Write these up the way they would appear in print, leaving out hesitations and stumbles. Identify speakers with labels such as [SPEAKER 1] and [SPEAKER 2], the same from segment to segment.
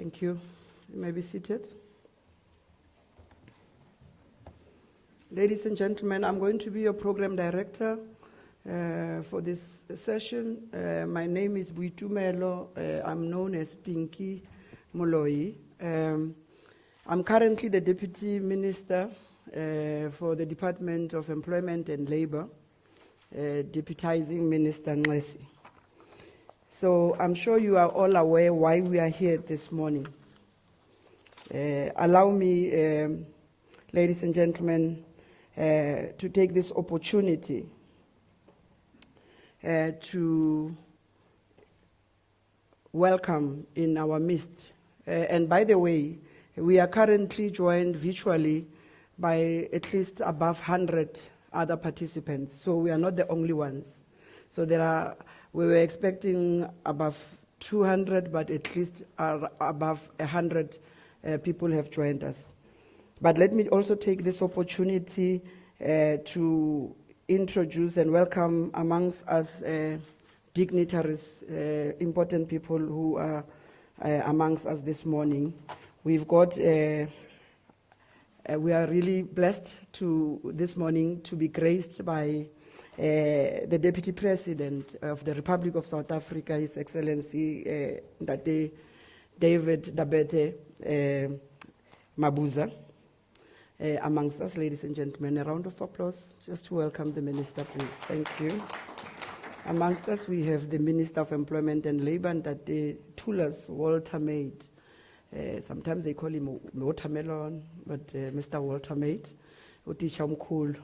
[SPEAKER 1] Thank you. You may be seated. Ladies and gentlemen, I'm going to be your program director for this session. My name is Buitumelo. I'm known as Pinky Moloi. I'm currently the Deputy Minister for the Department of Employment and Labor, deputizing Minister Nxesi. So I'm sure you are all aware why we are here this morning. Allow me, ladies and gentlemen, to take this opportunity to welcome in our midst. And by the way, we are currently joined virtually by at least above 100 other participants. So we are not the only ones. So we were expecting above 200, but at least above 100 people have joined us. But let me also take this opportunity to introduce and welcome amongst us dignitaries, important people who are amongst us this morning. We've got, we are really blessed this morning to be graced by the Deputy President of the Republic of South Africa, His Excellency David Dabete Mabuza. Amongst us, ladies and gentlemen, a round of applause just to welcome the Minister, please. Thank you. Amongst us, we have the Minister of Employment and Labor, and Tulas Walter Maid. Sometimes they call him Watermelon, but Mr. Walter Maid, Utisha Mkhulu,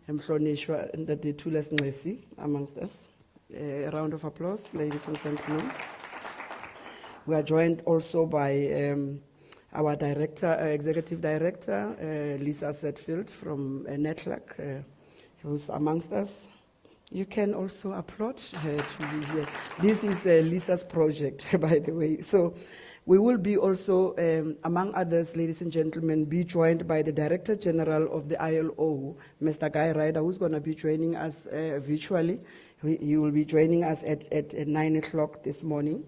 [SPEAKER 1] Mhlonishwa, and Tulas Nxesi amongst us. A round of applause, ladies and gentlemen. We are joined also by our director, executive director, Lisa Setfield from NEDLAC, who's amongst us. You can also applaud her to be here. This is Lisa's project, by the way. So we will be also, among others, ladies and gentlemen, be joined by the Director General of the ILO, Mr. Guy Ryder, who's going to be joining us virtually. He will be joining us at 9 o'clock this morning.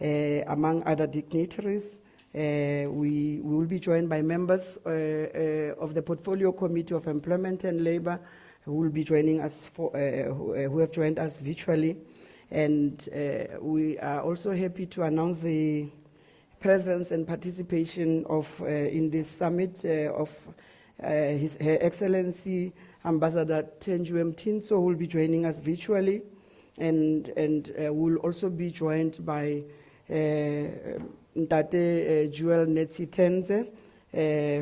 [SPEAKER 1] Among other dignitaries, we will be joined by members of the Portfolio Committee of Employment and Labor, who will be joining us, who have joined us virtually. And we are also happy to announce the presence and participation of in this summit of Her Excellency Ambassador Thenjiwe Mtintso, who will be joining us virtually, and will also be joined by Ntate Jewel Netsi Tenze,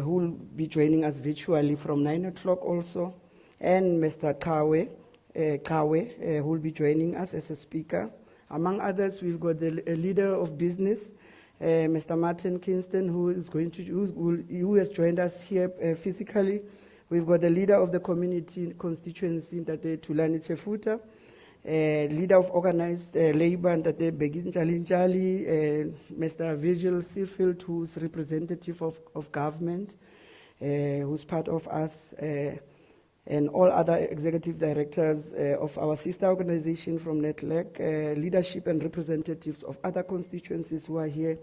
[SPEAKER 1] who will be joining us virtually from 9 o'clock also, and Mr. Kawe, who will be joining us as a speaker. Among others, we've got the leader of business, Mr. Martin Kingston, who has joined us here physically. We've got the leader of the community constituency, Ntate Tulani Chefuta, leader of organized labor, Ntate Begin Jalinjali, Mr. Virgil Seafield, who's representative of government, who's part of us, and all other executive directors of our sister organization from NEDLAC, leadership and representatives of other constituencies who are here,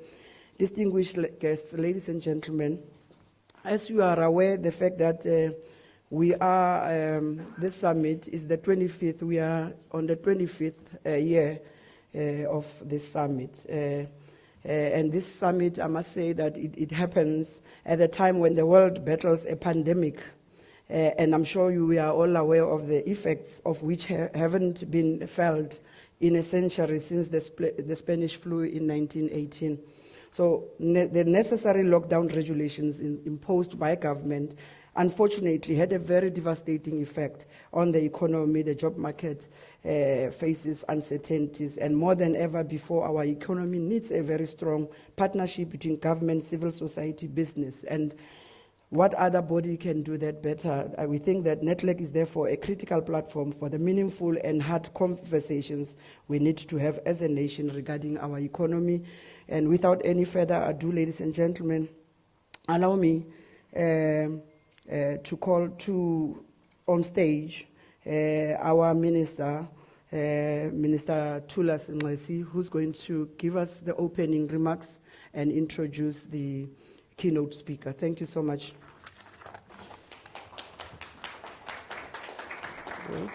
[SPEAKER 1] distinguished guests, ladies and gentlemen. As you are aware, the fact that we are, this summit is the 25th, we are on the 25th year of this summit. And this summit, I must say that it happens at a time when the world battles a pandemic. And I'm sure we are all aware of the effects of which haven't been felt in a century since the Spanish flu in 1918. So the necessary lockdown regulations imposed by government unfortunately had a very devastating effect on the economy. The job market faces uncertainties, and more than ever before, our economy needs a very strong partnership between government, civil society, business, and what other body can do that better? We think that NEDLAC is therefore a critical platform for the meaningful and hard conversations we need to have as a nation regarding our economy. And without any further ado, ladies and gentlemen, allow me to call on stage our Minister, Minister Tulas Nxesi, who's going to give us the opening remarks, and introduce the keynote speaker. Thank you so much. Great.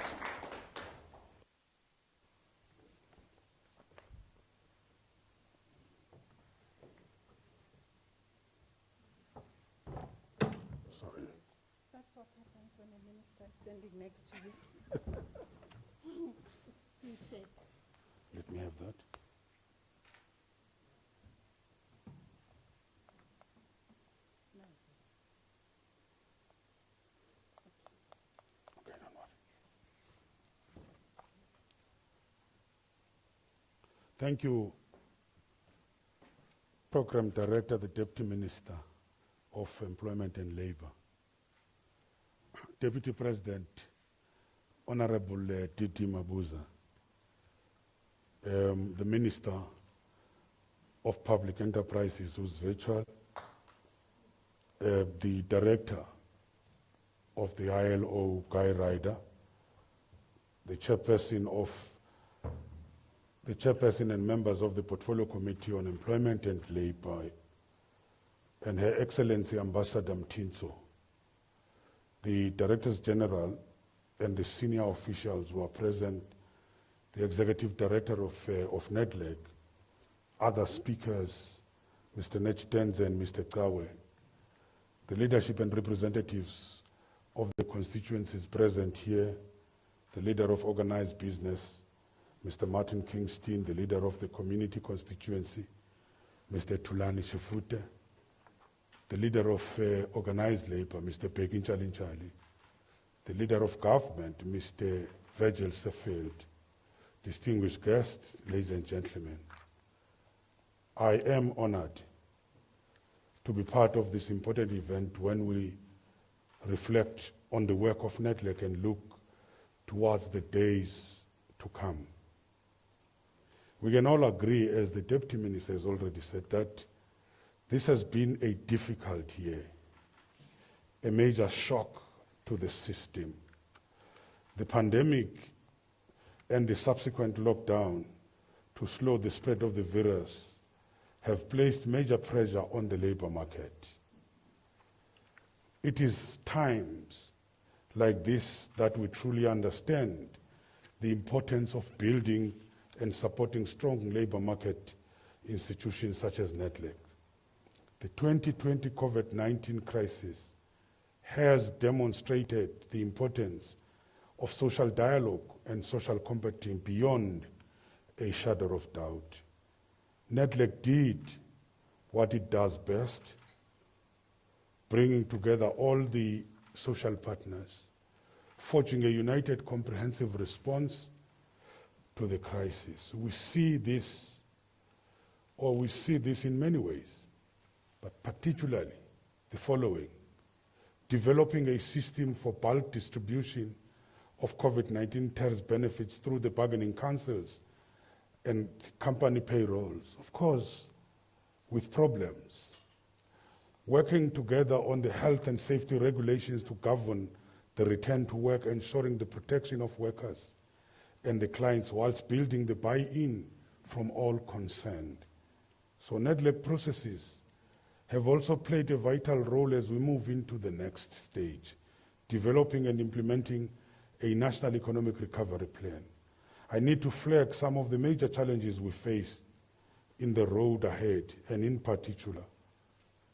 [SPEAKER 2] That's what happens when a minister is standing next to you. You shake.
[SPEAKER 3] Let me have that.
[SPEAKER 2] No,
[SPEAKER 3] Okay, don't worry. Thank you, Program Director, the Deputy Minister of Employment and Labour. Deputy President, Honorable Titi Mabuza, the Minister of Public Enterprises, who's virtual, the Director of the ILO, Guy Ryder, the Chairperson and members of the Portfolio Committee on Employment and Labour, and Her Excellency Ambassador Mtintso, the Directors General and the senior officials who are present, the Executive Director of NEDLAC, other speakers, Mr. Nechitenze and Mr. Kawe, the leadership and representatives of the constituencies present here, the leader of organized business, Mr. Martin Kingston, the leader of the community constituency, Mr. Tulani Shefute, the leader of organized labor, Mr. Begin Chalinchali, the leader of government, Mr. Virgil Seffield, distinguished guests, ladies and gentlemen. I am honored to be part of this important event when we reflect on the work of NEDLAC and look towards the days to come. We can all agree, as the Deputy Minister has already said, that this has been a difficult year, a major shock to the system. The pandemic and the subsequent lockdown to slow the spread of the virus have placed major pressure on the labor market. It is times like this that we truly understand the importance of building and supporting strong labor market institutions such as NEDLAC. The 2020 COVID-19 crisis has demonstrated the importance of social dialogue and social compacting beyond a shadow of doubt. NEDLAC did what it does best, bringing together all the social partners, forging a united comprehensive response to the crisis. We see this in many ways, but particularly the following: developing a system for bulk distribution of COVID-19 TERS benefits through the bargaining councils and company payrolls, of course, with problems. Working together on the health and safety regulations to govern the return to work, ensuring the protection of workers and the clients whilst building the buy-in from all concerned. So NEDLAC processes have also played a vital role as we move into the next stage, developing and implementing a national economic recovery plan. I need to flag some of the major challenges we face in the road ahead, and in particular,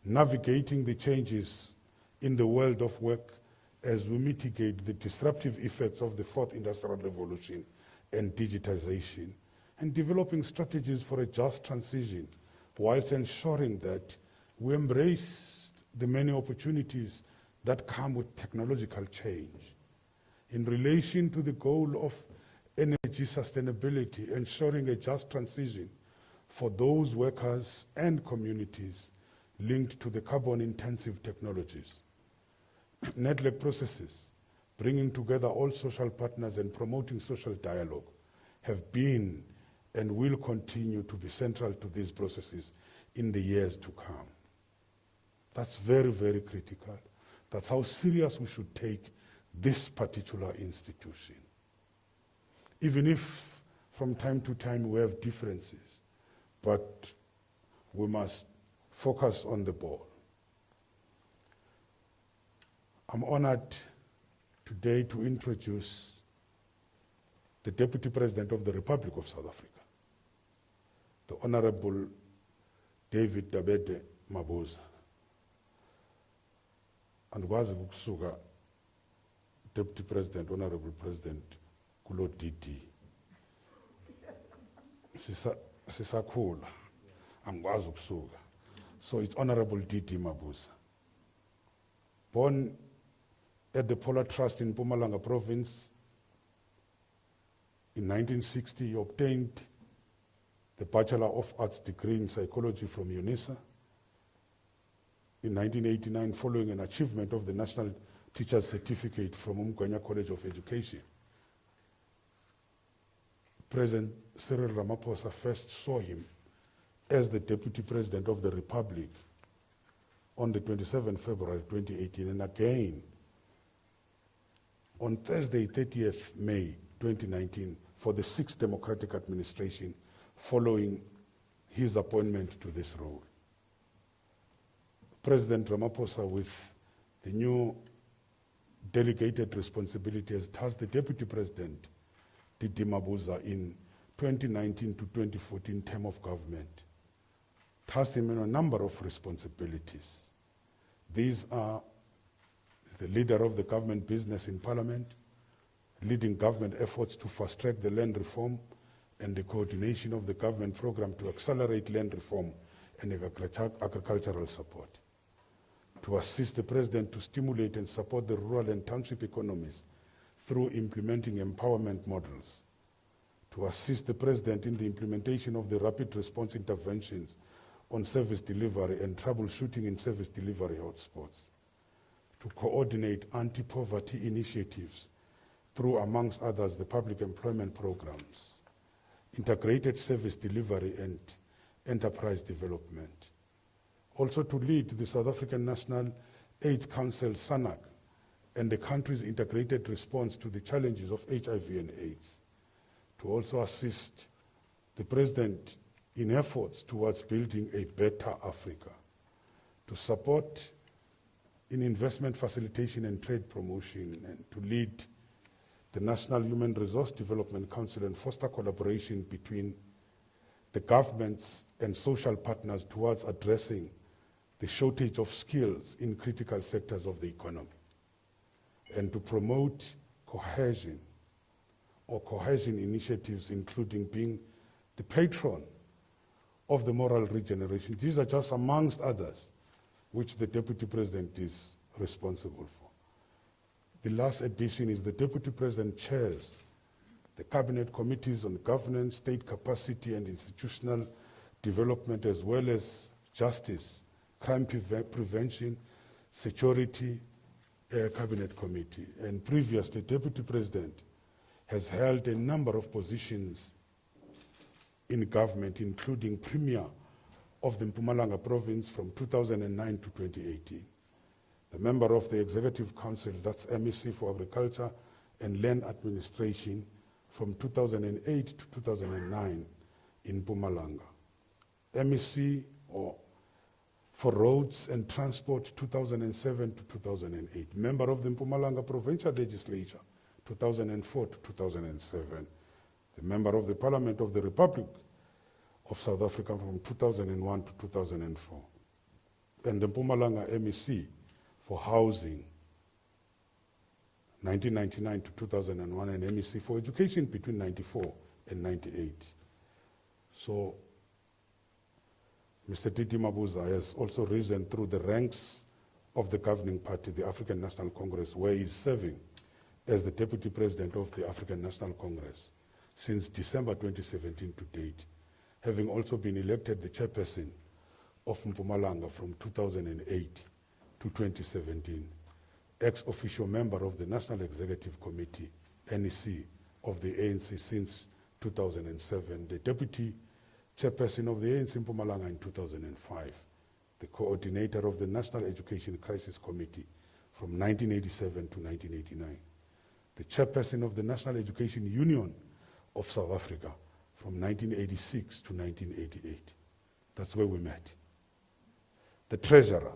[SPEAKER 3] navigating the changes in the world of work as we mitigate the disruptive effects of the fourth industrial revolution and digitization, and developing strategies for a just transition whilst ensuring that we embrace the many opportunities that come with technological change. In relation to the goal of energy sustainability, ensuring a just transition for those workers and communities linked to the carbon-intensive technologies. NEDLAC processes, bringing together all social partners and promoting social dialogue, have been and will continue to be central to these processes in the years to come. That's very, very critical. That's how serious we should take this particular institution. Even if from time to time we have differences, but we must focus on the ball. I'm honored today to introduce the Deputy President of the Republic of South Africa, the Honorable David Dabede Mabuza. Andikwazi ukusuka Deputy President, Honorable President, kulo DD. Sisakhula, angikwazi ukusuka. So it's Honorable DD Mabuza. Born at the Polar Trust in Mpumalanga Province in 1960, he obtained the Bachelor of Arts degree in psychology from UNISA. In 1989, following an achievement of the National Teacher's Certificate from Umgwenya College of Education, President Cyril Ramaphosa first saw him as the Deputy President of the Republic on the 27th February 2018, and again on Thursday, 30th May 2019, for the 6th Democratic Administration following his appointment to this role. President Ramaphosa, with the new delegated responsibility, has tasked the Deputy President, DD Mabuza, in 2019 to 2014 term of government, tasked him in a number of responsibilities. These are the leader of the government business in Parliament, leading government efforts to fast-track the land reform and the coordination of the government program to accelerate land reform and agricultural support, to assist the President to stimulate and support the rural and township economies through implementing empowerment models, to assist the President in the implementation of the rapid response interventions on service delivery and troubleshooting in service delivery hotspots, to coordinate anti-poverty initiatives through, amongst others, the public employment programs, integrated service delivery and enterprise development. Also to lead the South African National AIDS Council, SANAC, and the country's integrated response to the challenges of HIV and AIDS. To also assist the President in efforts towards building a better Africa. To support in investment facilitation and trade promotion, and to lead the National Human Resource Development Council and foster collaboration between the governments and social partners towards addressing the shortage of skills in critical sectors of the economy, and to promote cohesion initiatives, including being the patron of the moral regeneration. These are just amongst others which the Deputy President is responsible for. The last addition is the Deputy President chairs the Cabinet Committees on Governance, State Capacity and Institutional Development, as well as Justice, Crime Prevention, Security Cabinet Committee. And previously, Deputy President has held a number of positions in government, including Premier of the Mpumalanga Province from 2009 to 2018. The member of the Executive Council, that's MEC for Agriculture and Land Administration, from 2008 to 2009 in Mpumalanga. MEC for Roads and Transport, 2007 to 2008. Member of the Mpumalanga Provincial Legislature, 2004 to 2007. The member of the Parliament of the Republic of South Africa from 2001 to 2004. And the Mpumalanga MEC for Housing, 1999 to 2001, and MEC for Education between 94 and 98. So, Mr. DD Mabuza has also risen through the ranks of the governing party, the African National Congress, where he is serving as the Deputy President of the African National Congress since December 2017 to date, having also been elected the chairperson of Mpumalanga from 2008 to 2017, ex-official member of the National Executive Committee, NEC, of the ANC since 2007, the deputy chairperson of the ANC Mpumalanga in 2005, the coordinator of the National Education Crisis Committee from 1987 to 1989, the chairperson of the National Education Union of South Africa from 1986 to 1988. That's where we met. the treasurer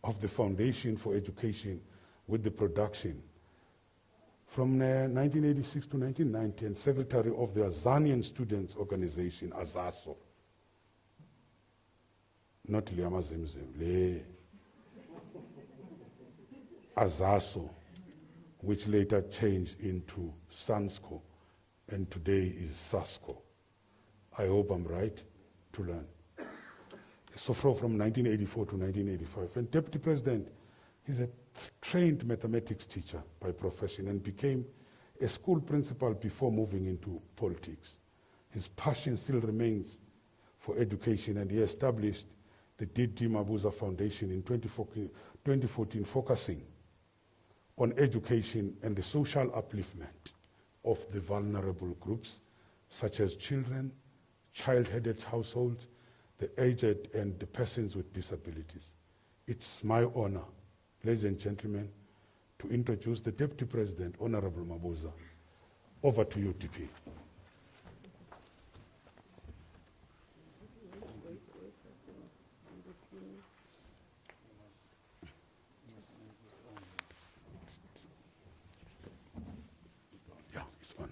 [SPEAKER 3] of the Foundation for Education with the production from 1986 to 1990, and secretary of the Azanian Students Organization, AZASO. Not Liamazimzim, Le AZASO, which later changed into SANSCO, and today is SASCO. I hope I'm right to learn. So from 1984 to 1985. And Deputy President, he's a trained mathematics teacher by profession and became a school principal before moving into politics. His passion still remains for education, and he established the D.D. Mabuza Foundation in 2014, focusing on education and the social upliftment of the vulnerable groups, such as children, child-headed households, the aged, and the persons with disabilities. It's my honor, ladies and gentlemen, to introduce the Deputy President, Honorable Mabuza. Over to you, DP. Yeah, it's on.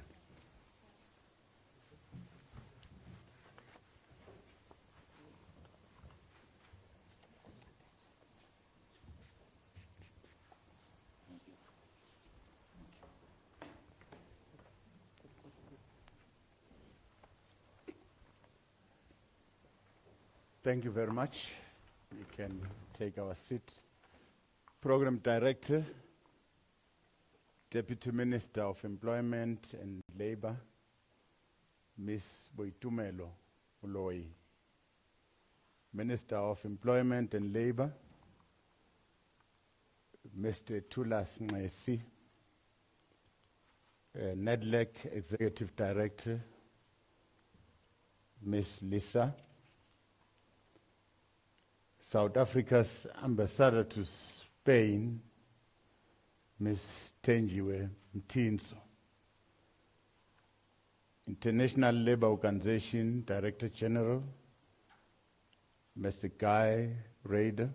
[SPEAKER 4] Thank you very much. We can take our seat. Program Director, Deputy Minister of Employment and Labor, Ms. Boitumelo Uloi. Minister of Employment and Labor, Mr. Tulas Ngesi. NEDLAC Executive Director, Ms. Lisa. South Africa's Ambassador to Spain, Ms. Tenjiwe Mtinso. International Labour Organization Director General, Mr. Guy Rader.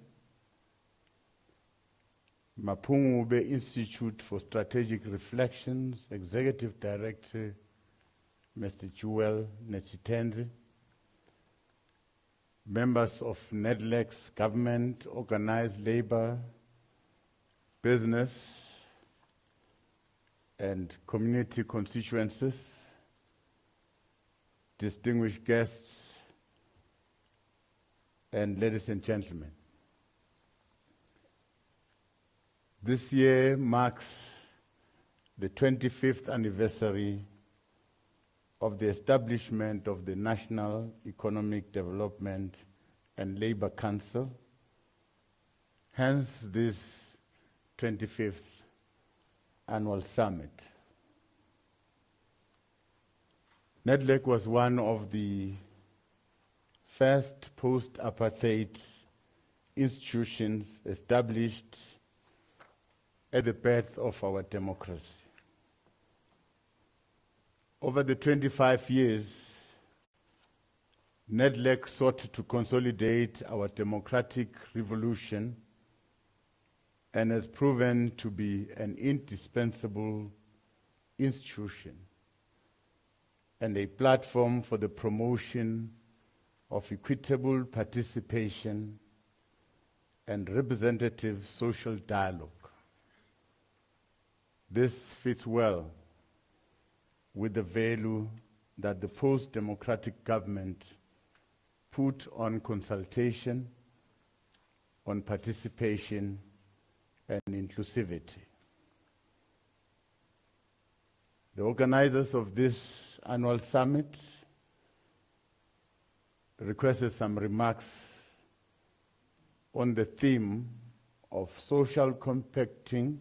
[SPEAKER 4] Mapungube Institute for Strategic Reflections Executive Director, Mr. Joel Nechitenze. Members of NEDLAC's government, organized labor, business, and community constituencies, distinguished guests, and ladies and gentlemen. This year marks the 25th anniversary of the establishment of the National Economic Development and Labor Council, hence this 25th annual summit. NEDLAC was one of the first post-apartheid institutions established at the birth of our democracy. Over the 25 years, NEDLAC sought to consolidate our democratic revolution and has proven to be an indispensable institution and a platform for the promotion of equitable participation and representative social dialogue. This fits well with the value that the post-democratic government put on consultation, on participation, and inclusivity. The organizers of this annual summit requested some remarks on the theme of social compacting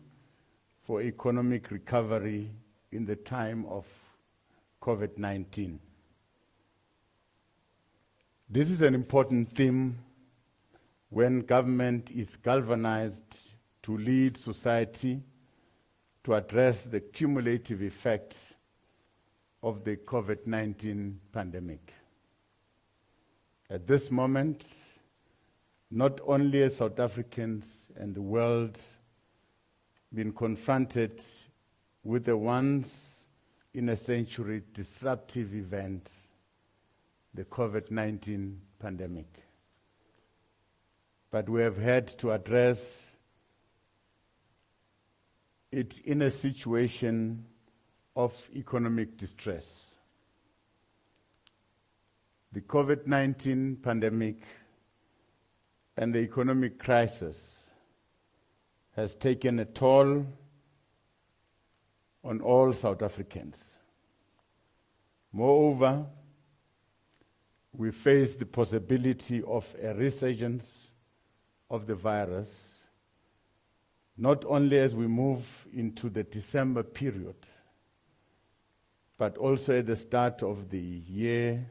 [SPEAKER 4] for economic recovery in the time of COVID-19. This is an important theme when government is galvanized to lead society to address the cumulative effect of the COVID-19 pandemic. At this moment, not only as South Africans and the world, been confronted with a once-in-a-century disruptive event, the COVID-19 pandemic. But we have had to address it in a situation of economic distress. The COVID-19 pandemic and the economic crisis has taken a toll on all South Africans. Moreover, we face the possibility of a resurgence of the virus, not only as we move into the December period, but also at the start of the year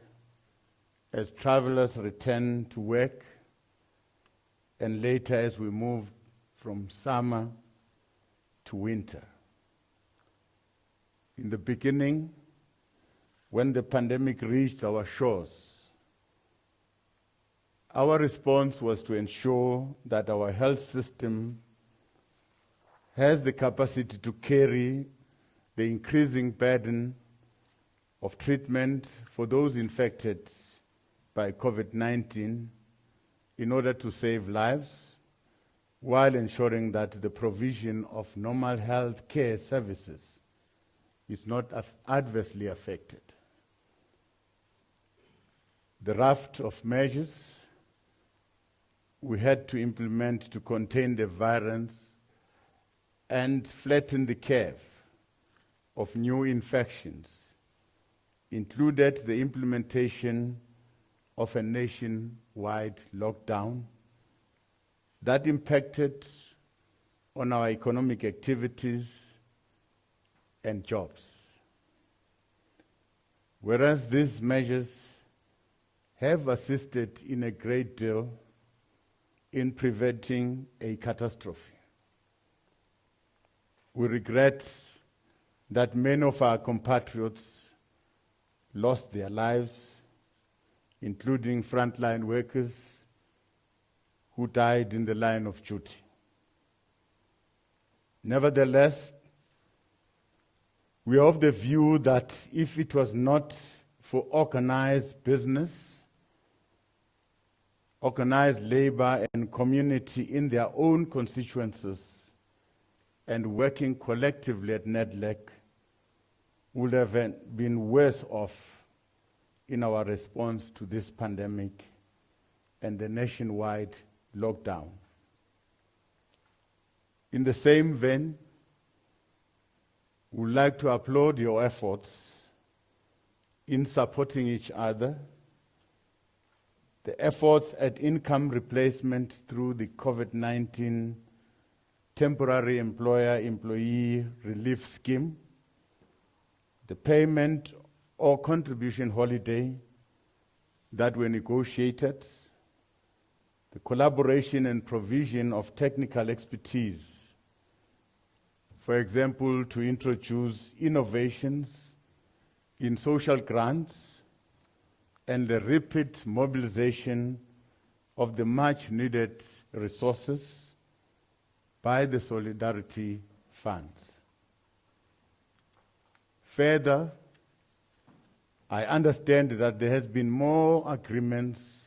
[SPEAKER 4] as travelers return to work, and later as we move from summer to winter. In the beginning, when the pandemic reached our shores, our response was to ensure that our health system has the capacity to carry the increasing burden of treatment for those infected by COVID-19 in order to save lives, while ensuring that the provision of normal health care services is not adversely affected. The raft of measures we had to implement to contain the virus and flatten the curve of new infections included the implementation of a nationwide lockdown that impacted on our economic activities and jobs. Whereas these measures have assisted in a great deal in preventing a catastrophe, we regret that many of our compatriots lost their lives, including frontline workers who died in the line of duty. Nevertheless, we are of the view that if it was not for organized business, organized labor and community in their own constituencies and working collectively at NEDLAC, would have been worse off in our response to this pandemic and the nationwide lockdown. In the same vein, we would like to applaud your efforts in supporting each other, the efforts at income replacement through the COVID-19 Temporary Employer-Employee Relief Scheme, the payment or contribution holiday that were negotiated, the collaboration and provision of technical expertise, for example, to introduce innovations in social grants and the rapid mobilization of the much-needed resources by the Solidarity Funds. Further, I understand that there has been more agreements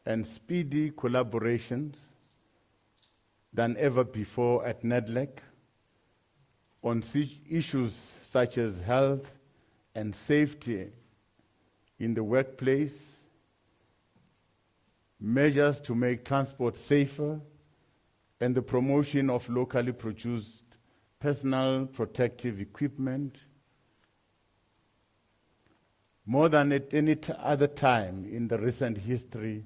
[SPEAKER 4] and speedy collaborations than ever before at NEDLAC on issues such as health and safety in the workplace, measures to make transport safer, and the promotion of locally produced personal protective equipment. More than at any other time in the recent history,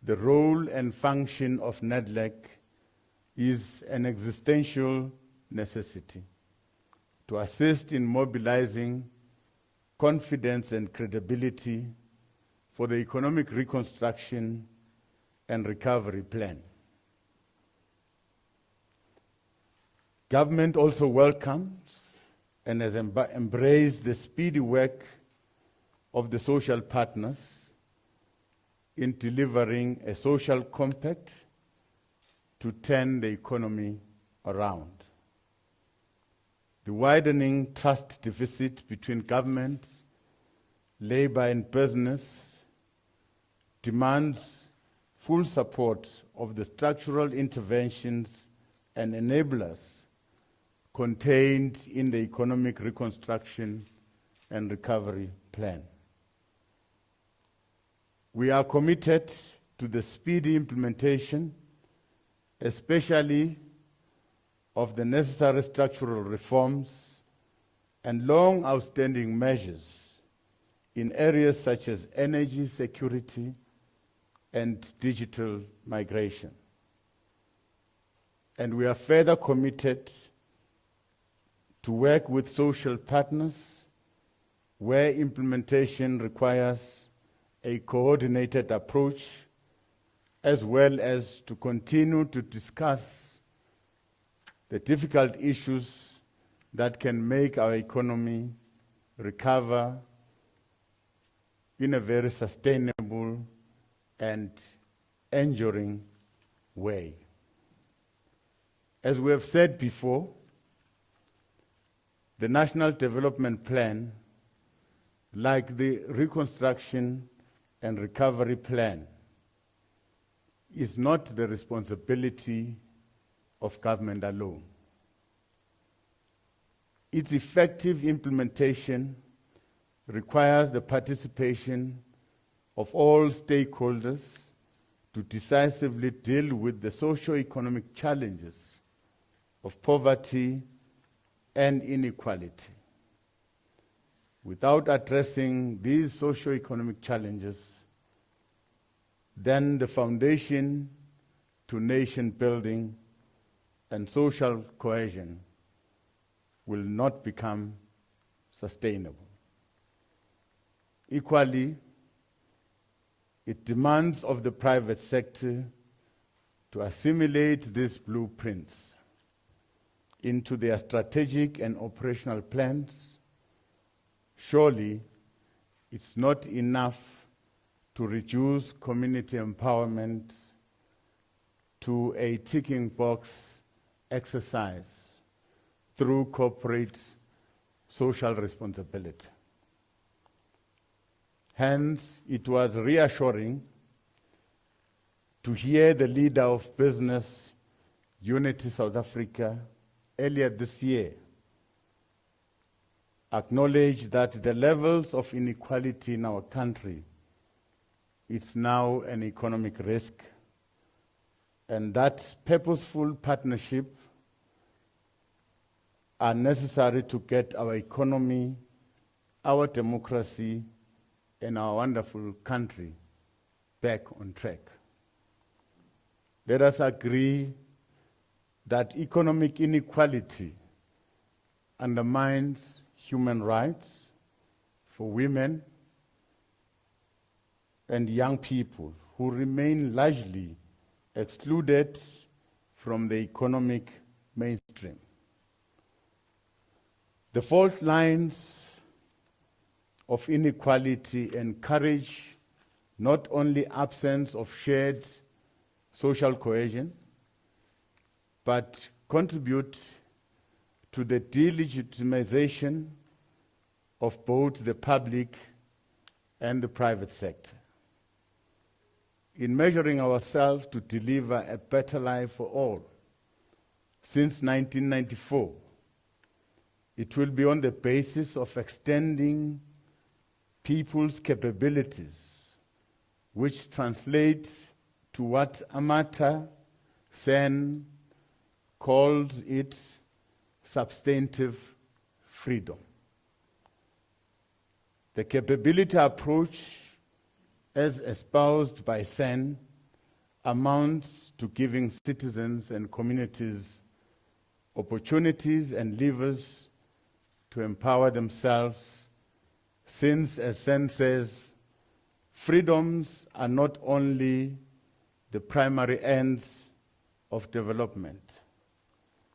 [SPEAKER 4] the role and function of NEDLAC is an existential necessity to assist in mobilizing confidence and credibility for the economic reconstruction and recovery plan. Government also welcomes and has embraced the speedy work of the social partners in delivering a social compact to turn the economy around. The widening trust deficit between government, labor and business demands full support of the structural interventions and enablers contained in the Economic Reconstruction and Recovery Plan. We are committed to the speedy implementation, especially of the necessary structural reforms and long outstanding measures in areas such as energy security and digital migration. And we are further committed to work with social partners where implementation requires a coordinated approach, as well as to continue to discuss the difficult issues that can make our economy recover in a very sustainable and enduring way. As we have said before, the National Development Plan, like the Reconstruction and Recovery Plan, is not the responsibility of government alone. Its effective implementation requires the participation of all stakeholders to decisively deal with the socio-economic challenges of poverty and inequality. Without addressing these socio-economic challenges, then the foundation to nation building and social cohesion will not become sustainable. Equally, it demands of the private sector to assimilate these blueprints into their strategic and operational plans. Surely, it's not enough to reduce community empowerment to a ticking box exercise through corporate social responsibility. Hence, it was reassuring to hear the leader of Business Unity South Africa earlier this year acknowledge that the levels of inequality in our country, it's now an economic risk, and that purposeful partnership are necessary to get our economy, our democracy, and our wonderful country back on track. Let us agree that economic inequality undermines human rights for women and young people who remain largely excluded from the economic mainstream. The fault lines of inequality encourage not only absence of shared social cohesion, but contribute to the delegitimization of both the public and the private sector. In measuring ourselves to deliver a better life for all, since 1994, it will be on the basis of extending people's capabilities, which translate to what Amartya Sen calls it substantive freedom. The capability approach, as espoused by Sen, amounts to giving citizens and communities opportunities and levers to empower themselves, since, as Sen says, freedoms are not only the primary ends of development,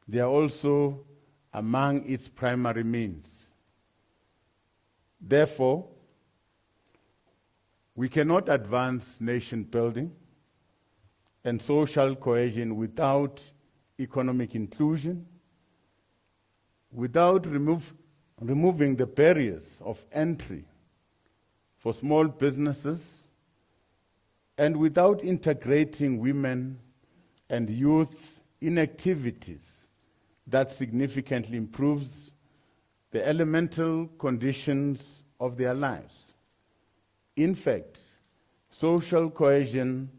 [SPEAKER 4] they are also among its primary means. Therefore, We cannot advance nation building and social cohesion without economic inclusion, without removing the barriers of entry for small businesses, and without integrating women and youth in activities that significantly improves the elemental conditions of their lives. In fact, social cohesion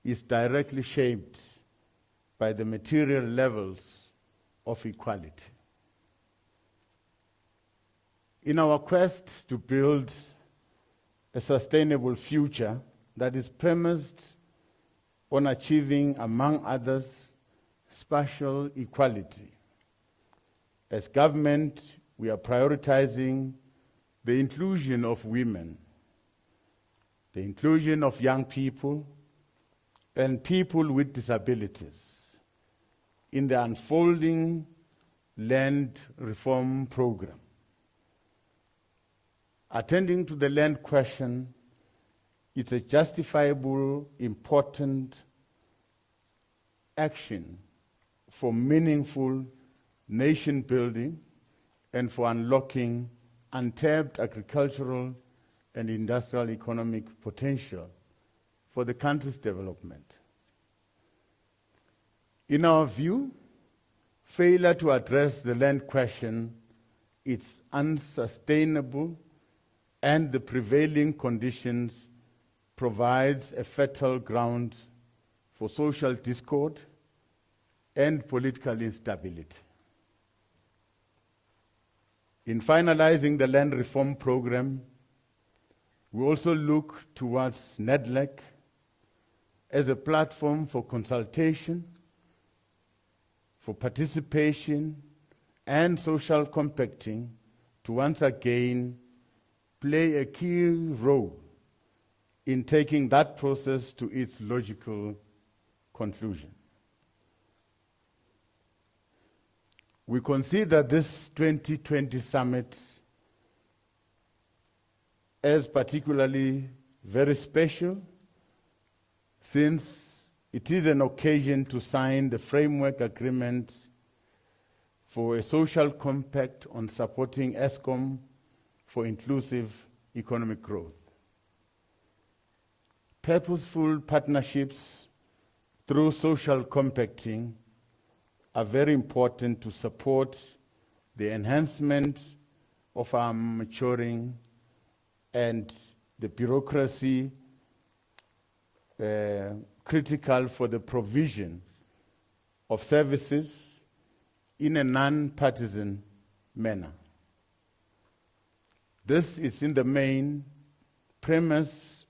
[SPEAKER 4] is directly shaped by the material levels of equality. In our quest to build a sustainable future that is premised on achieving, among others, spatial equality, as government, we are prioritizing the inclusion of women, the inclusion of young people, and people with disabilities in the unfolding land reform program. Attending to the land question, it's a justifiable, important action for meaningful nation building and for unlocking untapped agricultural and industrial economic potential for the country's development. In our view, failure to address the land question is unsustainable, and the prevailing conditions provides a fertile ground for social discord and political instability. In finalizing the land reform program, we also look towards NEDLAC as a platform for consultation, for participation, and social compacting to once again play a key role in taking that process to its logical conclusion. We consider this 2020 summit as particularly very special, since it is an occasion to sign the framework agreement for a social compact on supporting ESCOM for inclusive economic growth. Purposeful partnerships through social compacting are very important to support the enhancement of our maturing and the bureaucracy critical for the provision of services in a non-partisan manner. This is in the main premise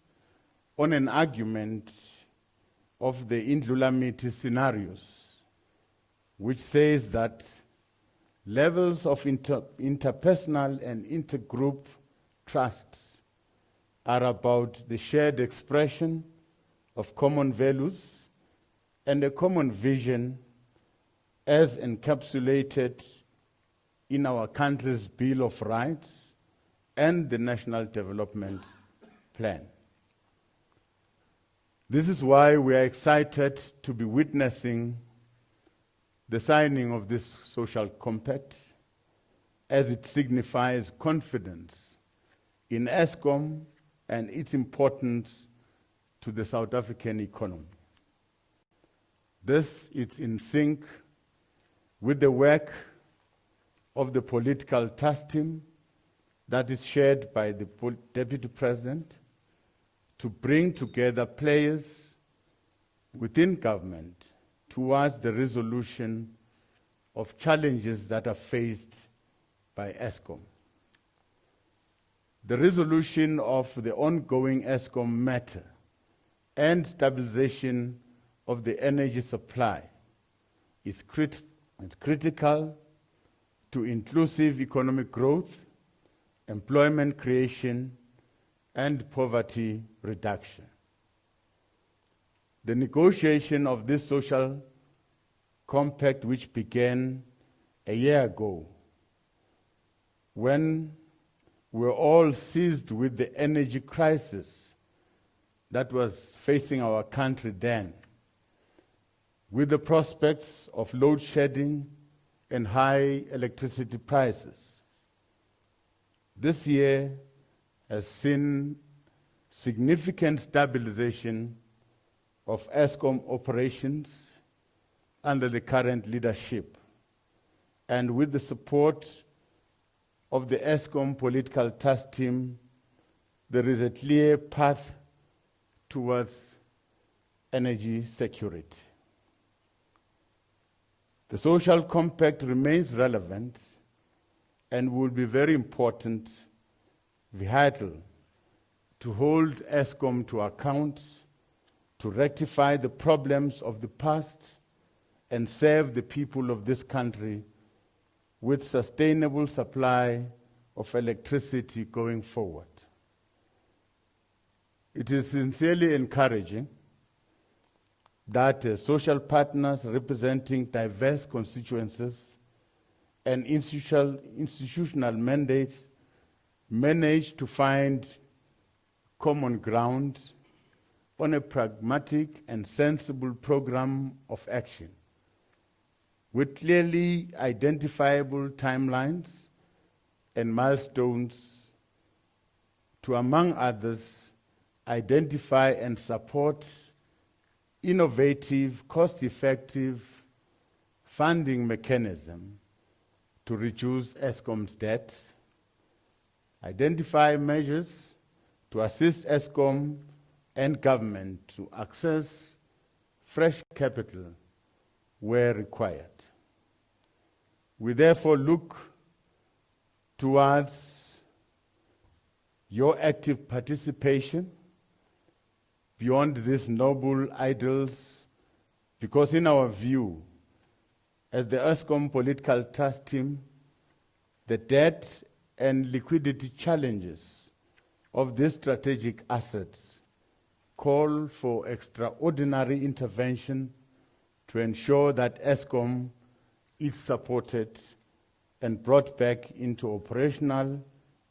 [SPEAKER 4] on an argument of the Indlulamity scenarios, which says that levels of interpersonal and intergroup trust are about the shared expression of common values and a common vision as encapsulated in our country's Bill of Rights and the National Development Plan. This is why we are excited to be witnessing the signing of this social compact, as it signifies confidence in ESCOM and its importance to the South African economy. This is in sync with the work of the political task team that is shared by the Deputy President to bring together players within government towards the resolution of challenges that are faced by ESCOM. The resolution of the ongoing ESCOM matter and stabilization of the energy supply is critical to inclusive economic growth, employment creation, and poverty reduction. The negotiation of this social compact, which began a year ago, when we're all seized with the energy crisis that was facing our country then, with the prospects of load shedding and high electricity prices. This year has seen significant stabilization of ESCOM operations under the current leadership, and with the support of the ESCOM political task team, there is a clear path towards energy security. The social compact remains relevant and will be very important, vital, to hold ESCOM to account, to rectify the problems of the past and serve the people of this country with sustainable supply of electricity going forward. It is sincerely encouraging that social partners representing diverse constituencies and institutional mandates manage to find common ground on a pragmatic and sensible program of action with clearly identifiable timelines and milestones to, among others, identify and support innovative, cost-effective funding mechanism to reduce ESCOM's debt, identify measures to assist ESCOM and government to access fresh capital where required. We therefore look towards your active participation beyond these noble ideals, because in our view, as the ESCOM political task team, the debt and liquidity challenges of these strategic assets call for extraordinary intervention to ensure that ESCOM is supported and brought back into operational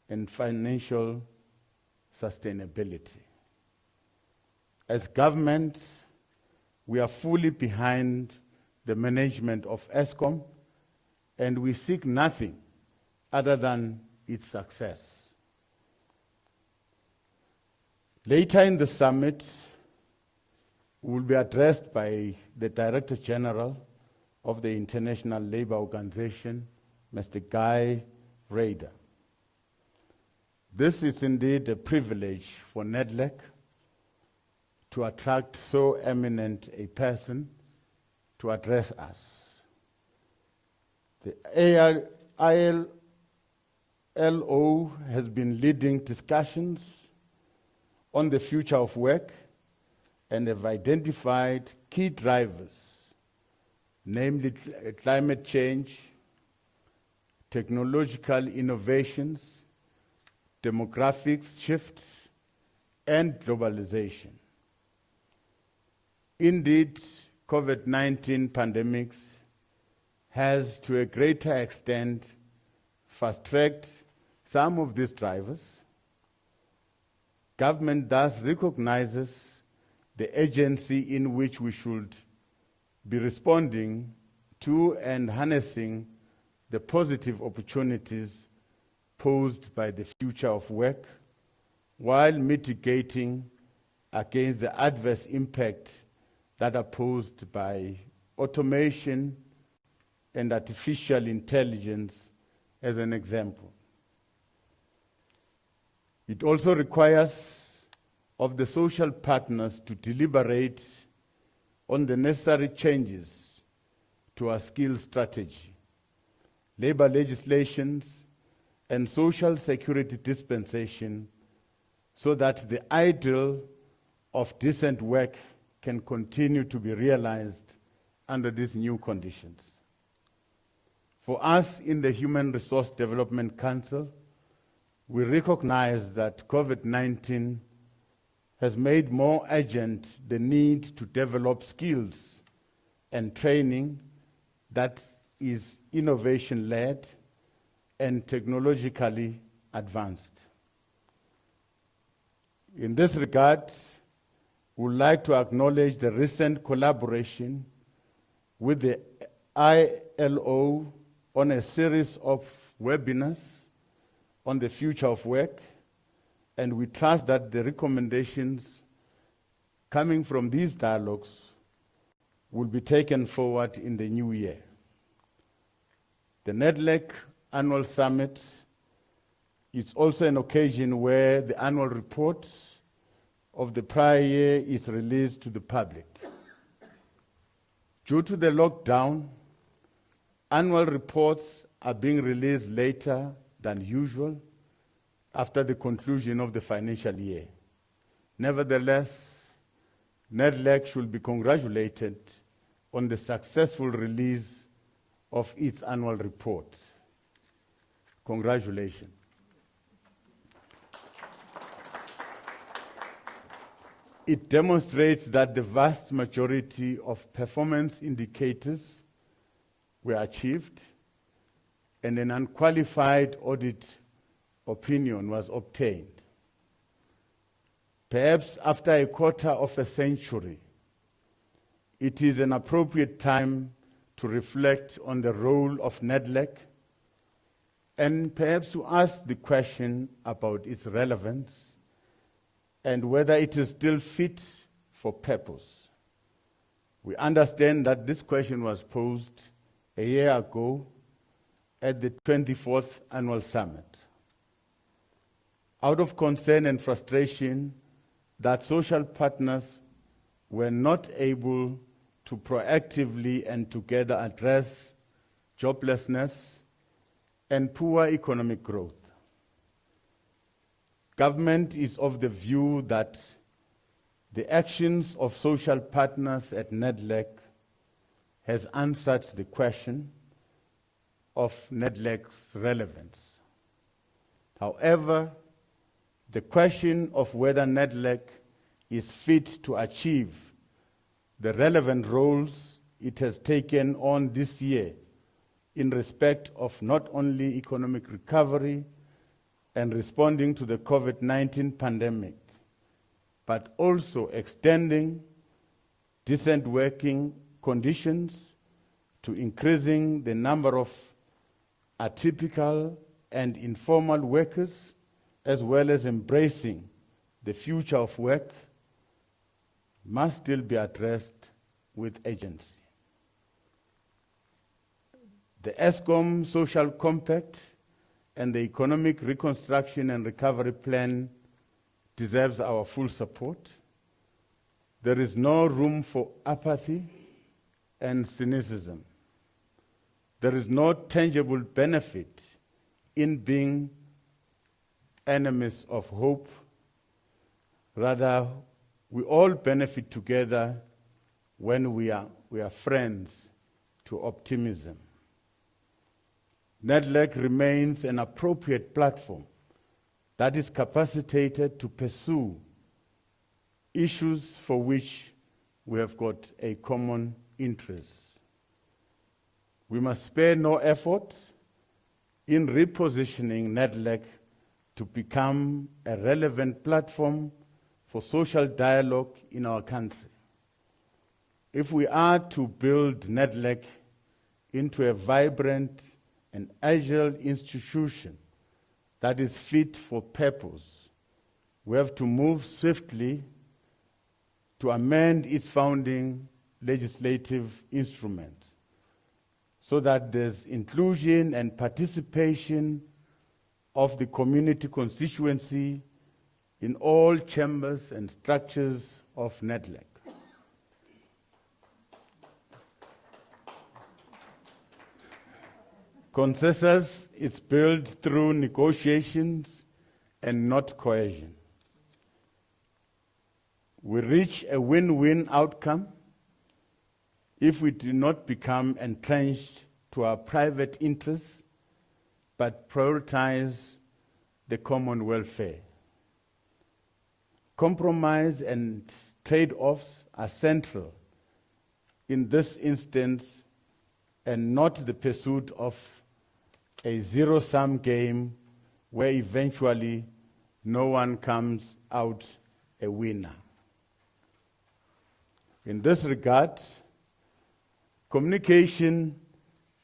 [SPEAKER 4] and financial sustainability. As government, we are fully behind the management of ESCOM, and we seek nothing other than its success. Later in the summit, we will be addressed by the Director General of the International Labour Organization, Mr. Guy Ryder. This is indeed a privilege for NEDLAC to attract so eminent a person to address us. The ILO has been leading discussions on the future of work and have identified key drivers, namely climate change, technological innovations, demographics shift, and globalization. Indeed, COVID-19 pandemic has, to a greater extent, fast-tracked some of these drivers. Government thus recognizes the urgency in which we should be responding to and harnessing the positive opportunities posed by the future of work, while mitigating against the adverse impact that are posed by automation and artificial intelligence, as an example. It also requires of the social partners to deliberate on the necessary changes to our skills strategy, labor legislations, and social security dispensation, so that the ideal of decent work can continue to be realized under these new conditions. For us in the Human Resource Development Council, we recognize that COVID-19 has made more urgent the need to develop skills and training that is innovation-led and technologically advanced. In this regard, We would like to acknowledge the recent collaboration with the ILO on a series of webinars on the future of work, and we trust that the recommendations coming from these dialogues will be taken forward in the new year. The NEDLAC Annual Summit is also an occasion where the annual report of the prior year is released to the public. Due to the lockdown, annual reports are being released later than usual after the conclusion of the financial year. Nevertheless, NEDLAC should be congratulated on the successful release of its annual report. Congratulations. It demonstrates that the vast majority of performance indicators were achieved and an unqualified audit opinion was obtained. Perhaps after a quarter of a century, it is an appropriate time to reflect on the role of NEDLAC and perhaps to ask the question about its relevance and whether it is still fit for purpose. We understand that this question was posed a year ago at the 24th Annual Summit. Out of concern and frustration that social partners were not able to proactively and together address joblessness and poor economic growth. Government is of the view that the actions of social partners at NEDLAC has answered the question of NEDLAC's relevance. However, the question of whether NEDLAC is fit to achieve the relevant roles it has taken on this year in respect of not only economic recovery and responding to the COVID-19 pandemic, but also extending decent working conditions to increasing the number of atypical and informal workers, as well as embracing the future of work, must still be addressed with agency. The ESCOM Social Compact and the Economic Reconstruction and Recovery Plan deserves our full support. There is no room for apathy and cynicism. There is no tangible benefit in being enemies of hope. Rather, we all benefit together when we are friends to optimism. NEDLAC remains an appropriate platform that is capacitated to pursue issues for which we have got a common interest. We must spare no effort in repositioning NEDLAC to become a relevant platform for social dialogue in our country. If we are to build NEDLAC into a vibrant and agile institution that is fit for purpose, we have to move swiftly to amend its founding legislative instruments so that there's inclusion and participation of the community constituency in all chambers and structures of NEDLAC. Consensus is built through negotiations and not coercion. We reach a win-win outcome if we do not become entrenched to our private interests, but prioritize the common welfare. Compromise and trade-offs are central in this instance and not the pursuit of a zero-sum game where eventually no one comes out a winner. In this regard, communication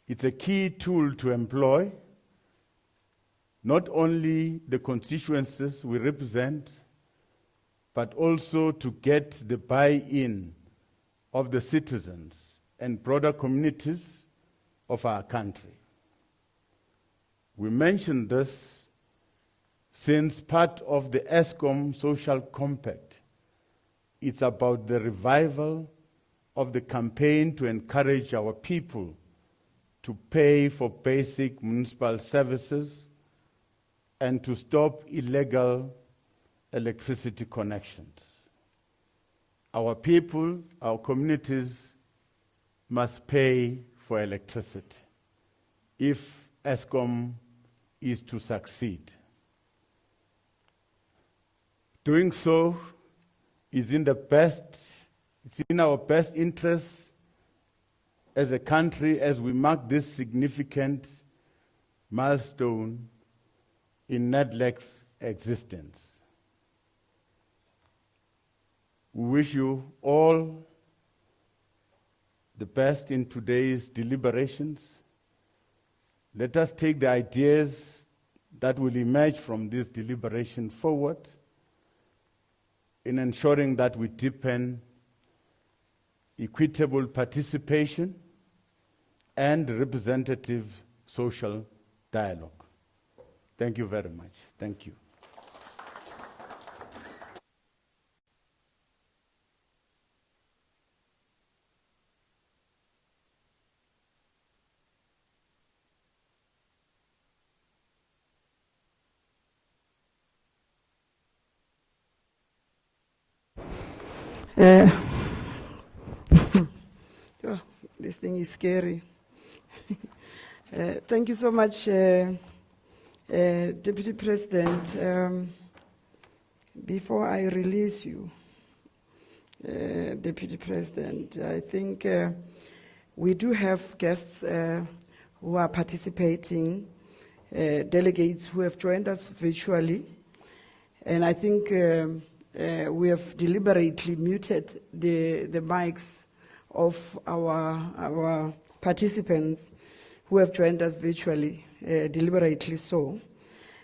[SPEAKER 4] is a key tool to employ, not only the constituencies we represent, but also to get the buy-in of the citizens and broader communities of our country. We mention this since part of the ESCOM Social Compact, it's about the revival of the campaign to encourage our people to pay for basic municipal services and to stop illegal electricity connections. Our people, our communities must pay for electricity if ESCOM is to succeed. Doing so is in our best interest as a country as we mark this significant milestone in NEDLAC's existence. We wish you all the best in today's deliberations. Let us take the ideas that will emerge from this deliberation forward in ensuring that we deepen equitable participation and representative social dialogue. Thank you very much. Thank you.
[SPEAKER 1] Oh, this thing is scary. Thank you so much, Deputy President. Before I release you, Deputy President, I think we do have guests who are participating, delegates who have joined us virtually, and I think we have deliberately muted the mics of our participants who have joined us virtually, deliberately so.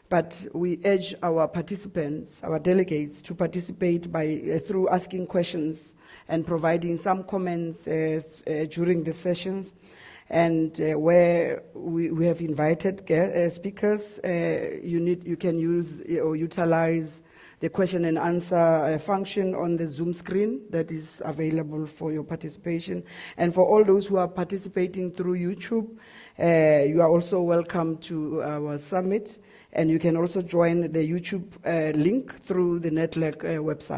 [SPEAKER 1] But we urge our participants, our delegates, to participate through asking questions and providing some comments during the sessions. And where we have invited speakers, you can use or utilize the question and answer function on the Zoom screen that is available for your participation. And for all those who are participating through YouTube, you are also welcome to our summit, and you can also join the YouTube link through the NEDLAC website.